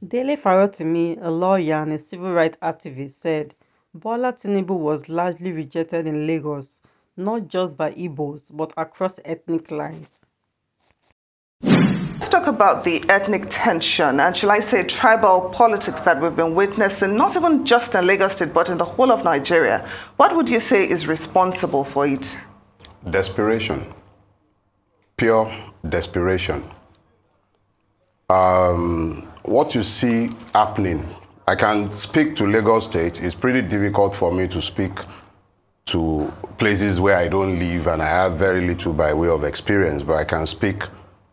Dele Farotimi, a lawyer and a civil rights activist, said Bola Tinubu was largely rejected in Lagos, not just by Igbo'S, but across ethnic lines. Let's talk about the ethnic tension and, shall I say, tribal politics that we've been witnessing, not even just in Lagos State, but in the whole of Nigeria. What would you say is responsible for it? Desperation. Pure desperation. What you see happening, I can speak to Lagos State. It's pretty difficult for me to speak to places where I don't live and I have very little by way of experience, but I can speak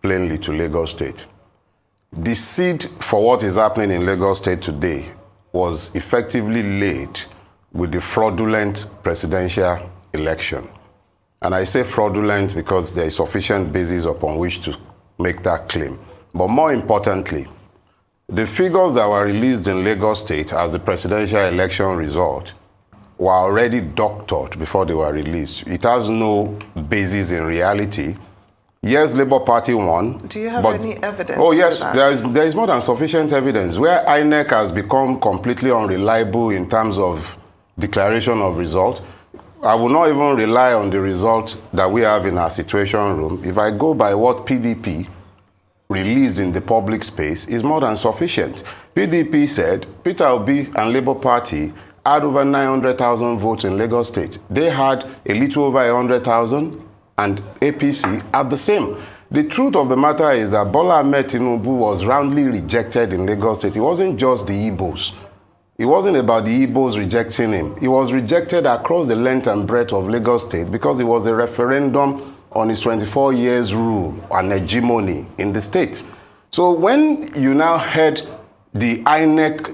plainly to Lagos State. The seed for what is happening in Lagos State today was effectively laid with the fraudulent presidential election. And I say fraudulent because there is sufficient basis upon which to make that claim. But more importantly, the figures that were released in Lagos State as the presidential election result were already doctored before they were released. It has no basis in reality. Yes, Labour Party won. Do you have any evidence? Oh yes, there is more than sufficient evidence. Where INEC has become completely unreliable in terms of declaration of result, I will not even rely on the result that we have in our situation room. If I go by what PDP released in the public space, is more than sufficient. PDP said Peter Obi and Labour Party had over 900,000 votes in Lagos State. They had a little over 100,000 and APC at the same. The truth of the matter is that Bola Tinubu was roundly rejected in Lagos State. It wasn't just the Igbo'S. It wasn't about the Igbo'S rejecting him. He was rejected across the length and breadth of Lagos State because it was a referendum on his 24 years rule and hegemony in the state. So when you now heard the INEC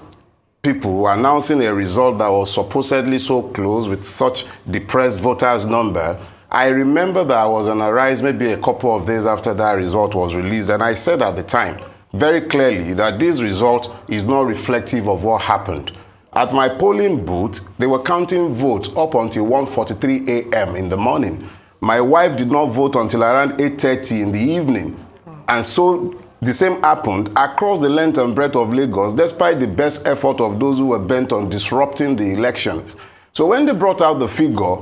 people announcing a result that was supposedly so close with such depressed voters number, I remember that I was on a rise maybe a couple of days after that result was released, and I said at the time very clearly that this result is not reflective of what happened. At my polling booth, they were counting votes up until 1:43 a.m. in the morning. My wife did not vote until around 8:30 in the evening. And so the same happened across the length and breadth of Lagos, despite the best effort of those who were bent on disrupting the elections. So when they brought out the figure,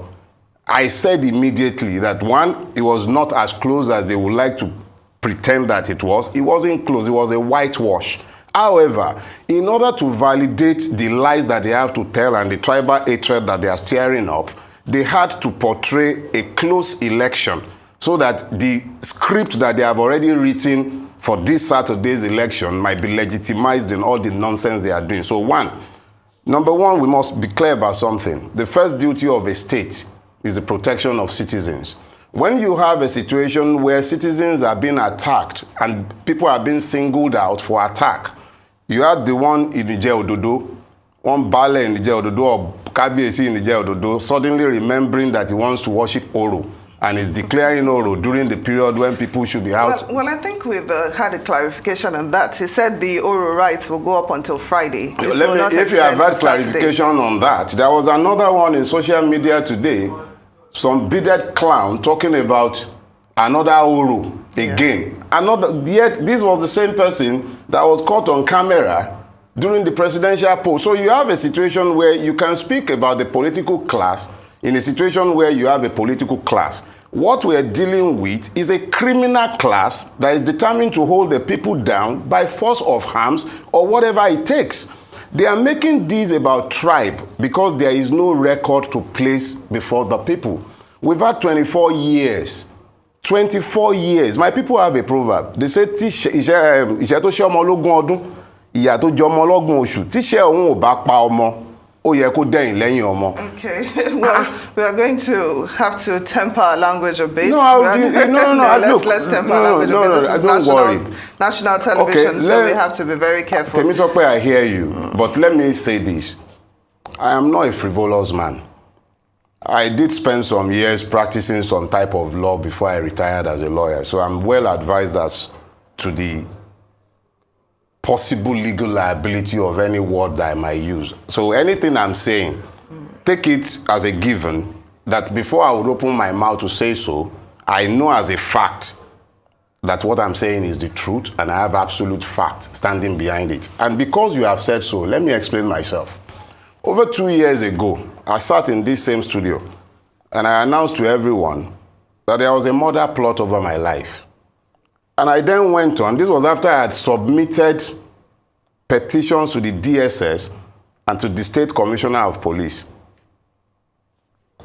I said immediately that one, it was not as close as they would like to pretend that it was. It wasn't close, it was a whitewash. However, in order to validate the lies that they have to tell and the tribal hatred that they are stirring up, they had to portray a close election so that the script that they have already written for this Saturday's election might be legitimized in all the nonsense they are doing. So number one, we must be clear about something. The first duty of a state is the protection of citizens. When you have a situation where citizens are being attacked and people are being singled out for attack, you had the one in Igbo'S, one Bale in Igbo'S or Kabiyesi in Igbo'S, suddenly remembering that he wants to worship Oro and is declaring Oro during the period when people should be out. Well, I think we've had a clarification on that. He said the Oro rights will go up until Friday. If you have had clarification on that, there was another one in social media today, some bearded clown talking about another Oro again. Yet this was the same person that was caught on camera during the presidential poll. So you have a situation where you can speak about the political class in a situation where you have a political class. What we're dealing with is a criminal class that is determined to hold the people down by force of arms or whatever it takes. They are making this about tribe because there is no record to place before the people. We've had 24 years. 24 years. My people have a proverb. They say, "Iṣẹ́ tó ṣe ọmọ ológun ọdún, ìyà tó jẹ ọmọ ọlọ́gbọ̀n oṣù, tíṣẹ́ òun ò bá pa ọmọ, ó yẹ kó dẹ̀yìn lẹ́yìn ọmọ." Okay, well, we are going to have to temper our language a bit. No, let's temper our language a bit. Don't worry. National television, Okay, so we have to be very careful. Temitope, I hear you, but let me say this. I am not a frivolous man. I did spend some years practicing some type of law before I retired as a lawyer, so I'm well advised as to the possible legal liability of any word that I might use. So anything I'm saying, take it as a given that before I would open my mouth to say so, I know as a fact that what I'm saying is the truth and I have absolute fact standing behind it. And because you have said so, let me explain myself. Over 2 years ago, I sat in this same studio and I announced to everyone that there was a murder plot over my life. And I then went on, this was after I had submitted petitions to the DSS and to the State Commissioner of Police.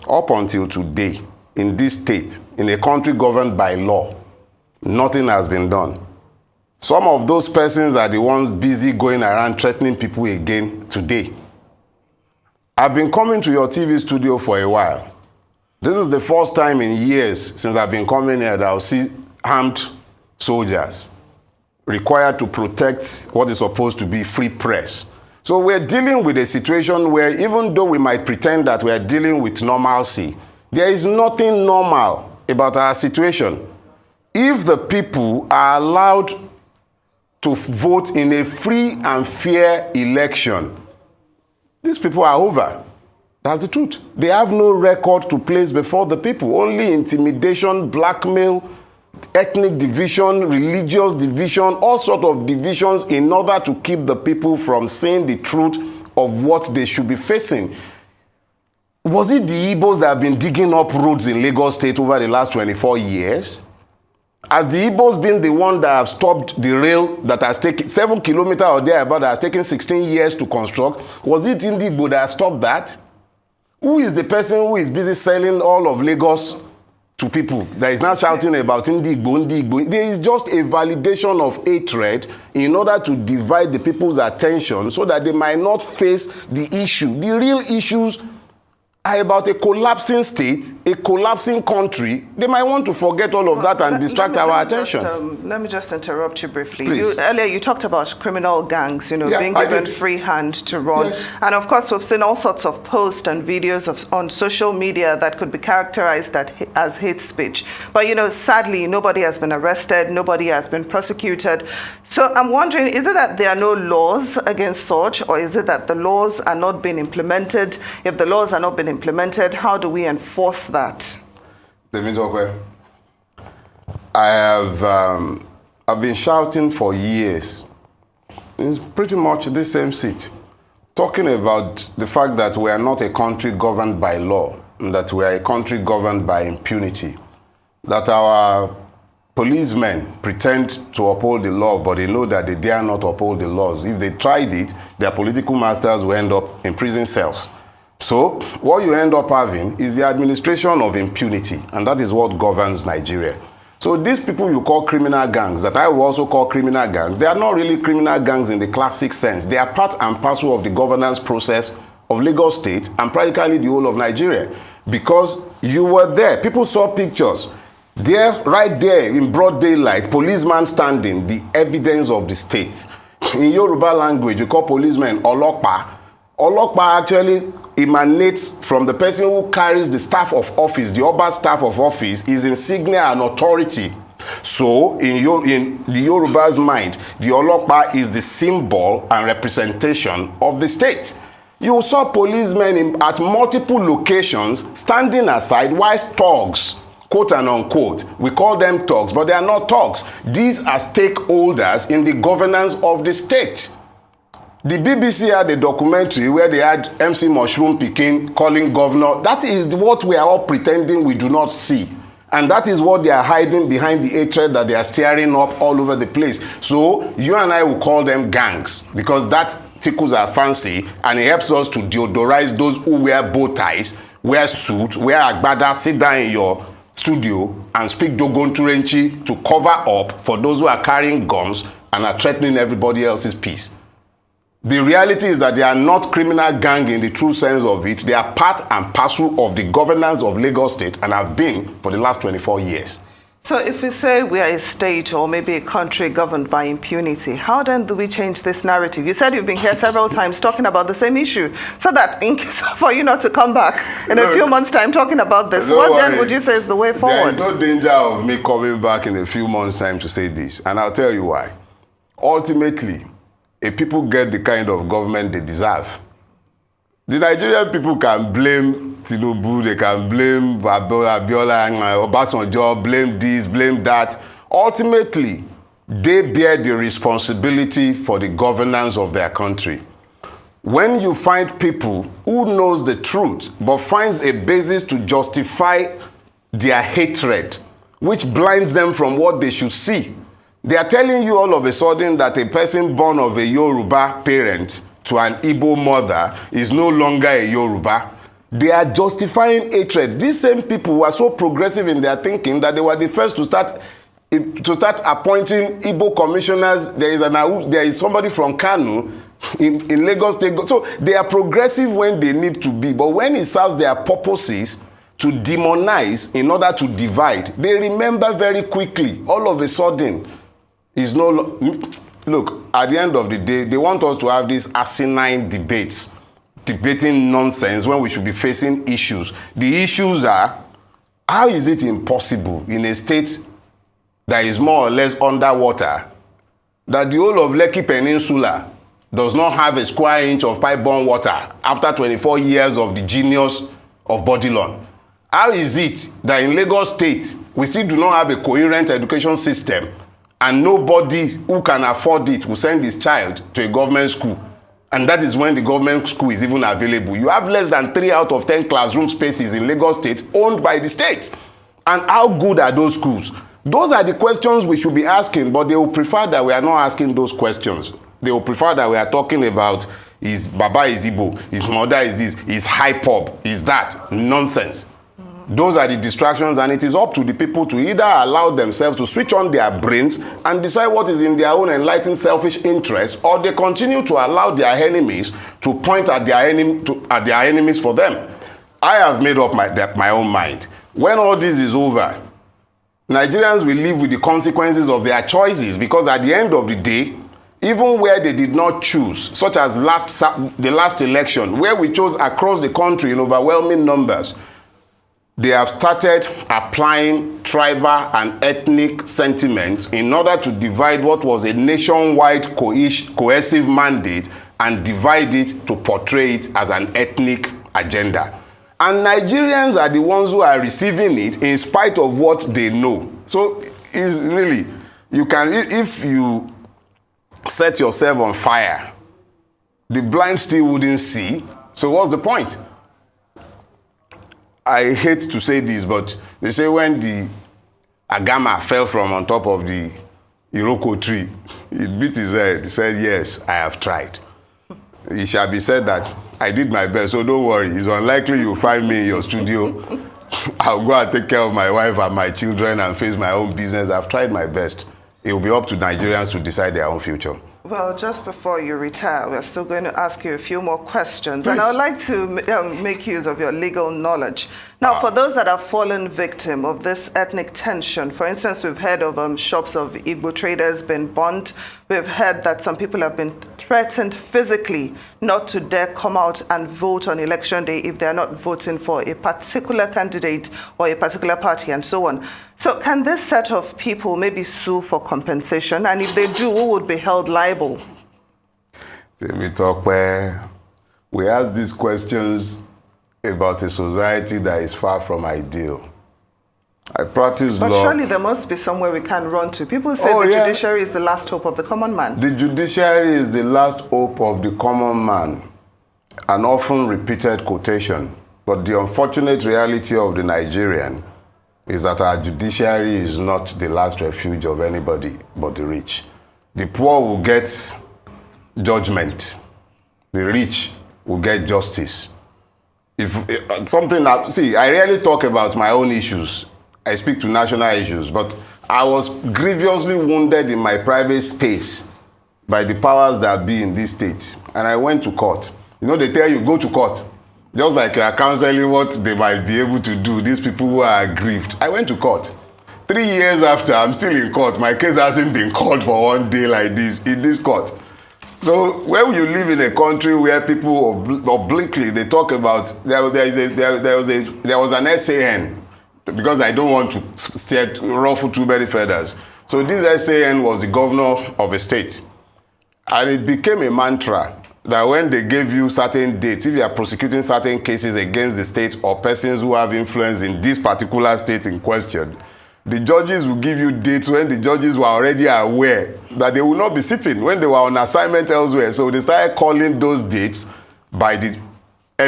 Up until today, in this state, in a country governed by law, nothing has been done. Some of those persons are the ones busy going around threatening people again today. I've been coming to your TV studio for a while. This is the first time in years since I've been coming here that I'll see armed soldiers required to protect what is supposed to be free press. So we're dealing with a situation where even though we might pretend that we're dealing with normalcy, there is nothing normal about our situation. If the people are allowed to vote in a free and fair election, these people are over. That's the truth. They have no record to place before the people. Only intimidation, blackmail, ethnic division, religious division, all sorts of divisions in order to keep the people from saying the truth of what they should be facing. Was it the Igbo'S that have been digging up roads in Lagos State over the last 24 years? Has the Igbo'S been the one that have stopped the rail that has taken 7 kilometers or thereabout that has taken 16 years to construct? Was it in the Igbo that stopped that? Who is the person who is busy selling all of Lagos to people that is now shouting about Igbo, Igbo? There is just a validation of hatred in order to divide the people's attention so that they might not face the issue. The real issues are about a collapsing state, a collapsing country. They might want to forget all of that and distract our attention. Let me just interrupt you briefly. Please. Earlier you talked about criminal gangs, being given free hand to run. Yes. And of course we've seen all sorts of posts and videos on social media that could be characterized as hate speech. But sadly, nobody has been arrested, nobody has been prosecuted. So I'm wondering, is it that there are no laws against such, or is it that the laws are not being implemented? If the laws are not being implemented, how do we enforce that? I've been shouting for years, it's pretty much the same seat, talking about the fact that we are not a country governed by law, and that we are a country governed by impunity, that our policemen pretend to uphold the law, but they know that they dare not uphold the laws. If they tried it, their political masters will end up in prison cells. So what you end up having is the administration of impunity, and that is what governs Nigeria. So these people you call criminal gangs, that I will also call criminal gangs, they are not really criminal gangs in the classic sense. They are part and parcel of the governance process of Lagos State and practically the whole of Nigeria. Because you were there, people saw pictures. There, right there in broad daylight, policeman standing, the evidence of the state. In Yoruba language, you call policemen Olokpa. Olokpa actually emanates from the person who carries the staff of office, the Oba staff of office, is insignia and authority. So in the Yoruba's mind, the Olokpa is the symbol and representation of the state. You saw policemen at multiple locations standing aside whilst thugs, quote and unquote, we call them thugs, but they are not thugs. These are stakeholders in the governance of the state. The BBC had a documentary where they had MC Mushroom Pikin calling governor. That is what we are all pretending we do not see. And that is what they are hiding behind the hatred that they are stirring up all over the place. So you and I will call them gangs because that tickles our fancy and it helps us to deodorize those who wear bow ties, wear suits, wear agbada, sit down in your studio and speak Dogon Turenchi to cover up for those who are carrying guns and are threatening everybody else's peace. The reality is that they are not criminal gang in the true sense of it. They are part and parcel of the governance of Lagos State and have been for the last 24 years. So if we say we are a state or maybe a country governed by impunity, how then do we change this narrative? You said you've been here several times talking about the same issue. So that in case for you not to come back in a few months' time talking about this, what then would you say is the way forward? There is no danger of me coming back in a few months' time to say this. And I'll tell you why. Ultimately, if people get the kind of government they deserve, the Nigerian people can blame Tinubu, they can blame Abiola and Obasanjo, blame this, blame that. Ultimately, they bear the responsibility for the governance of their country. When you find people who knows the truth but finds a basis to justify their hatred, which blinds them from what they should see, they are telling you all of a sudden that a person born of a Yoruba parent to an Igbo mother is no longer a Yoruba. They are justifying hatred. These same people were so progressive in their thinking that they were the first to start appointing Igbo commissioners. There is somebody from Kanu in Lagos State. So they are progressive when they need to be, but when it serves their purposes to demonize in order to divide, they remember very quickly. All of a sudden, is no look, at the end of the day, they want us to have these asinine debates, debating nonsense when we should be facing issues. The issues are, how is it impossible in a state that is more or less underwater that the whole of Lekki Peninsula does not have a square inch of pipe-borne water after 24 years of the genius of Bodilon? How is it that in Lagos State, we still do not have a coherent education system and nobody who can afford it will send his child to a government school? And that is when the government school is even available. You have less than 3 out of 10 classroom spaces in Lagos State owned by the state. And how good are those schools? Those are the questions we should be asking, but they will prefer that we are not asking those questions. They will prefer that we are talking about his Baba is Igbo, his mother is this, his hype-up, is that. Nonsense. Those are the distractions, and it is up to the people to either allow themselves to switch on their brains and decide what is in their own enlightened selfish interest, or they continue to allow their enemies to point at their enemies for them. I have made up my own mind. When all this is over, Nigerians will live with the consequences of their choices, because at the end of the day, even where they did not choose, such as the last election, where we chose across the country in overwhelming numbers, they have started applying tribal and ethnic sentiments in order to divide what was a nationwide cohesive mandate and divide it to portray it as an ethnic agenda. And Nigerians are the ones who are receiving it in spite of what they know. So it's really, you can, if you set yourself on fire, the blind still wouldn't see. So what's the point? I hate to say this, but they say when the Agama fell from on top of the Iroko tree, he beat his head. He said, yes, I have tried. It shall be said that I did my best, so don't worry. It's unlikely you'll find me in your studio. I'll go and take care of my wife and my children and face my own business. I've tried my best. It will be up to Nigerians to decide their own future. Well, just before you retire, we're still going to ask you a few more questions. Please. And I would like to make use of your legal knowledge. Now, for those that have fallen victim of this ethnic tension, for instance, we've heard of shops of Igbo traders being burnt. We've heard that some people have been threatened physically not to dare come out and vote on election day if they're not voting for a particular candidate or a particular party and so on. So can this set of people maybe sue for compensation? And if they do, who would be held liable? Let me talk where we ask these questions about a society that is far from ideal. I practice But law. surely there must be somewhere we can run to. People say the judiciary is the last hope of the common man. The judiciary is the last hope of the common man, an often repeated quotation. But the unfortunate reality of the Nigerian is that our judiciary is not the last refuge of anybody but the rich. The poor will get judgment. The rich will get justice. I rarely talk about my own issues. I speak to national issues, but I was grievously wounded in my private space by the powers that be in this state. And I went to court. You know, they tell you, go to court. Just like you are counseling what they might be able to do, these people who are aggrieved. I went to court. 3 years after, I'm still in court. My case hasn't been called for one day like this, in this court. So when you live in a country where people obliquely, they talk about, there was an SAN, because I don't want to ruffle too many feathers. So this SAN was the governor of a state. And it became a mantra that when they gave you certain dates, if you are prosecuting certain cases against the state or persons who have influence in this particular state in question, the judges will give you dates when the judges were already aware that they will not be sitting when they were on assignment elsewhere. So they started calling those dates by the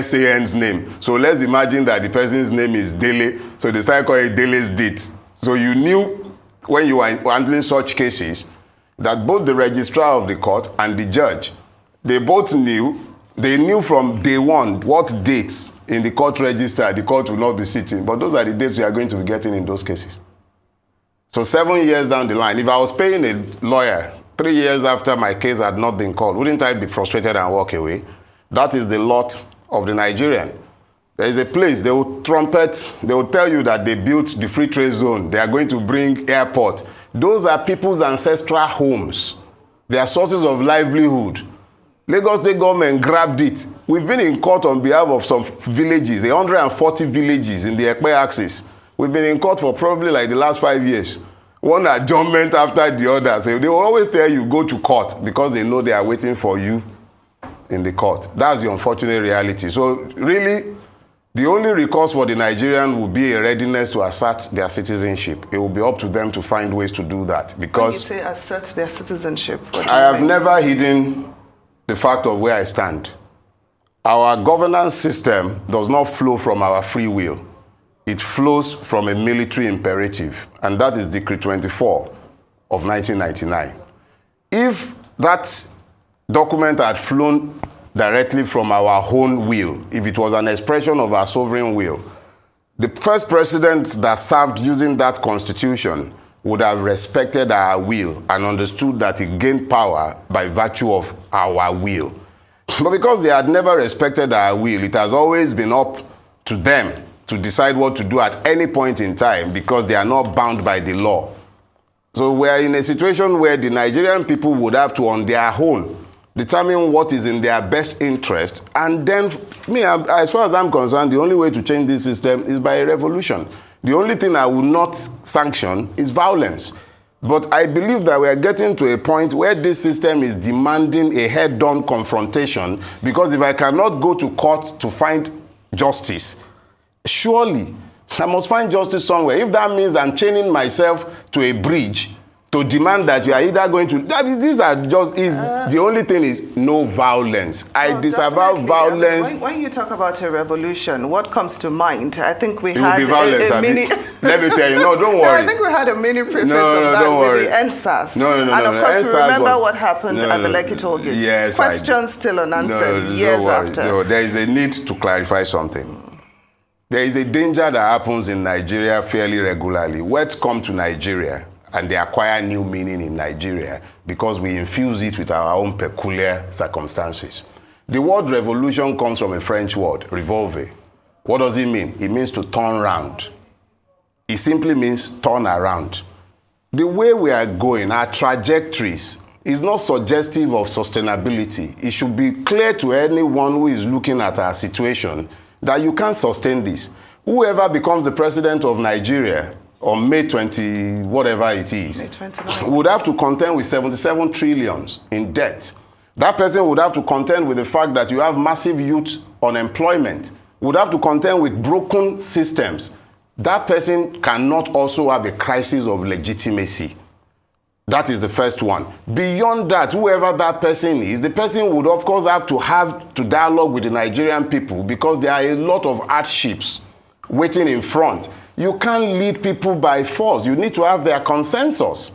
SAN's name. So let's imagine that the person's name is Dele. So they started calling it Dele's dates. So you knew when you were handling such cases that both the registrar of the court and the judge, they both knew, they knew from day one what dates in the court register the court will not be sitting. But those are the dates we are going to be getting in those cases. So 7 years down the line, if I was paying a lawyer 3 years after my case had not been called, wouldn't I be frustrated and walk away? That is the lot of the Nigerian. There is a place, they will trumpet, they will tell you that they built the free trade zone. They are going to bring airport. Those are people's ancestral homes. They are sources of livelihood. Lagos State government grabbed it. We've been in court on behalf of some villages, 140 villages in the Ekpe axis. We've been in court for probably like the last 5 years. One adjournment after the other. So they will always tell you, go to court, because they know they are waiting for you in the court. That's the unfortunate reality. So really, the only recourse for the Nigerian will be a readiness to assert their citizenship. It will be up to them to find ways to do that. Because when you say assert their citizenship, what do I you have mean? never hidden the fact of where I stand. Our governance system does not flow from our free will. It flows from a military imperative, and that is Decree 24 of 1999. If that document had flown directly from our own will, if it was an expression of our sovereign will, the first president that served using that constitution would have respected our will and understood that he gained power by virtue of our will. But because they had never respected our will, it has always been up to them to decide what to do at any point in time, because they are not bound by the law. So we are in a situation where the Nigerian people would have to, on their own, determine what is in their best interest. And then, as far as I'm concerned, the only way to change this system is by a revolution. The only thing I will not sanction is violence. But I believe that we are getting to a point where this system is demanding a head-on confrontation, because if I cannot go to court to find justice, surely I must find justice somewhere. If that means I'm chaining myself to a bridge to demand that you are either going to, these are just, the only thing is no violence. I disavow violence. I mean, when you talk about a revolution, what comes to mind? I think we It had will be violence, a mini... Let me tell you, no, don't No, worry. I think we had a mini preface No, of that don't with worry. the NSAS. No, and of course, we NSAS remember was- what happened at the Lekki toll gates. Yes, questions still unanswered years don't worry. after. No, there is a need to clarify something. There is a danger that happens in Nigeria fairly regularly. Words come to Nigeria and they acquire new meaning in Nigeria because we infuse it with our own peculiar circumstances. The word revolution comes from a French word, revolver. What does it mean? It means to turn round. It simply means turn around. The way we are going, our trajectories, is not suggestive of sustainability. It should be clear to anyone who is looking at our situation that you can't sustain this. Whoever becomes the president of Nigeria on May 20, whatever it is, May 29. would have to contend with 77 trillions in debt. That person would have to contend with the fact that you have massive youth unemployment, would have to contend with broken systems. That person cannot also have a crisis of legitimacy. That is the first one. Beyond that, whoever that person is, the person would of course have to dialogue with the Nigerian people, because there are a lot of hardships waiting in front. You can't lead people by force. You need to have their consensus.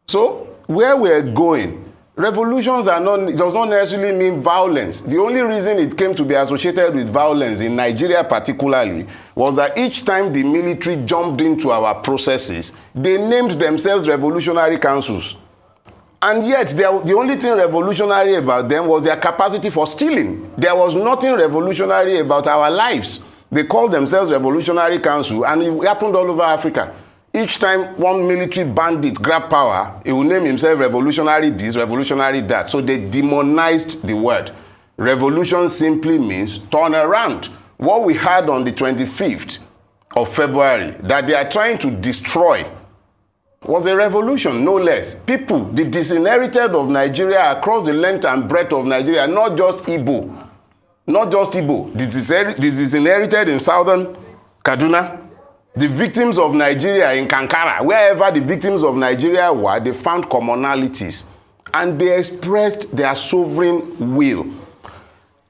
So where we're going, revolutions does not necessarily mean violence. The only reason it came to be associated with violence in Nigeria particularly was that each time the military jumped into our processes, they named themselves revolutionary councils. And yet, the only thing revolutionary about them was their capacity for stealing. There was nothing revolutionary about our lives. They called themselves revolutionary council, and it happened all over Africa. Each time one military bandit grabbed power, he would name himself revolutionary this, revolutionary that. So they demonized the word. Revolution simply means turn around. What we had on the 25th of February, that they are trying to destroy, was a revolution, no less. People, the disinherited of Nigeria across the length and breadth of Nigeria, not just Igbo, the disinherited in southern Kaduna, The victims of Nigeria in Kankara, wherever the victims of Nigeria were, they found commonalities and they expressed their sovereign will.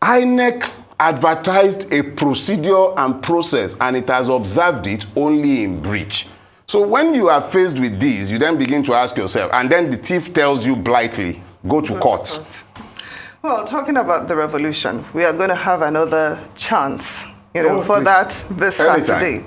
INEC advertised a procedure and process, and it has observed it only in breach. So when you are faced with these, you then begin to ask yourself, and then the thief tells you blithely, go to court. Well, talking about the revolution, we are going to have another chance, for that this Saturday.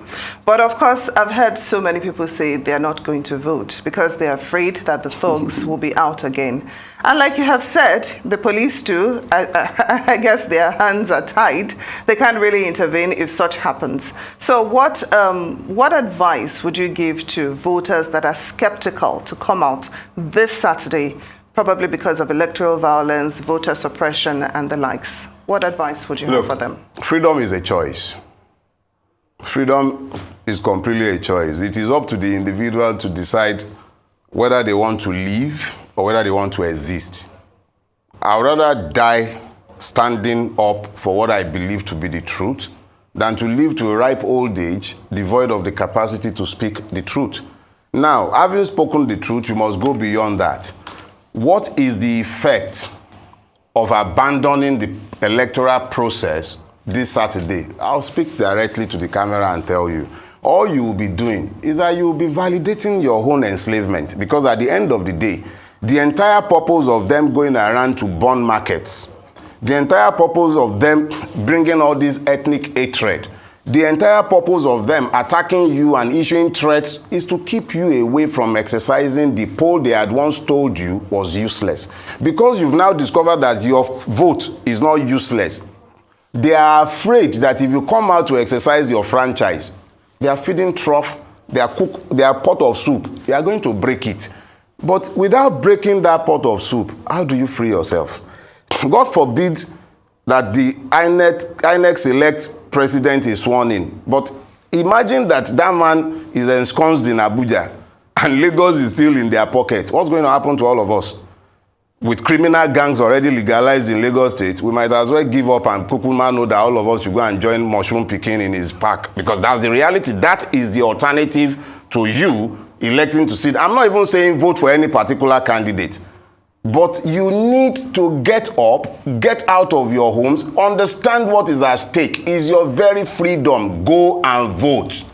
But of course, I've heard so many people say they're not going to vote because they're afraid that the thugs will be out again. And like you have said, the police too, I guess their hands are tied. They can't really intervene if such happens. So what advice would you give to voters that are skeptical to come out this Saturday, probably because of electoral violence, voter suppression, and the likes? What advice would you have for them? Freedom is a choice. Freedom is completely a choice. It is up to the individual to decide whether they want to live or whether they want to exist. I would rather die standing up for what I believe to be the truth than to live to a ripe old age devoid of the capacity to speak the truth. Now, having spoken the truth, you must go beyond that. What is the effect of abandoning the electoral process this Saturday? I'll speak directly to the camera and tell you. All you will be doing is that you will be validating your own enslavement, because at the end of the day, the entire purpose of them going around to burn markets, the entire purpose of them bringing all this ethnic hatred, the entire purpose of them attacking you and issuing threats is to keep you away from exercising the poll they had once told you was useless. Because you've now discovered that your vote is not useless, they are afraid that if you come out to exercise your franchise, they are feeding trough, their pot of soup, they are going to break it. But without breaking that pot of soup, how do you free yourself? God forbid that the INEC select president is sworn in. But imagine that man is ensconced in Abuja and Lagos is still in their pocket. What's going to happen to all of us? With criminal gangs already legalized in Lagos State, we might as well give up and Kukuma know that all of us should go and join Mushroom Picking in his park. Because that's the reality. That is the alternative to you electing to sit. I'm not even saying vote for any particular candidate. But you need to get up, get out of your homes, understand what is at stake. Is your very freedom. Go and vote.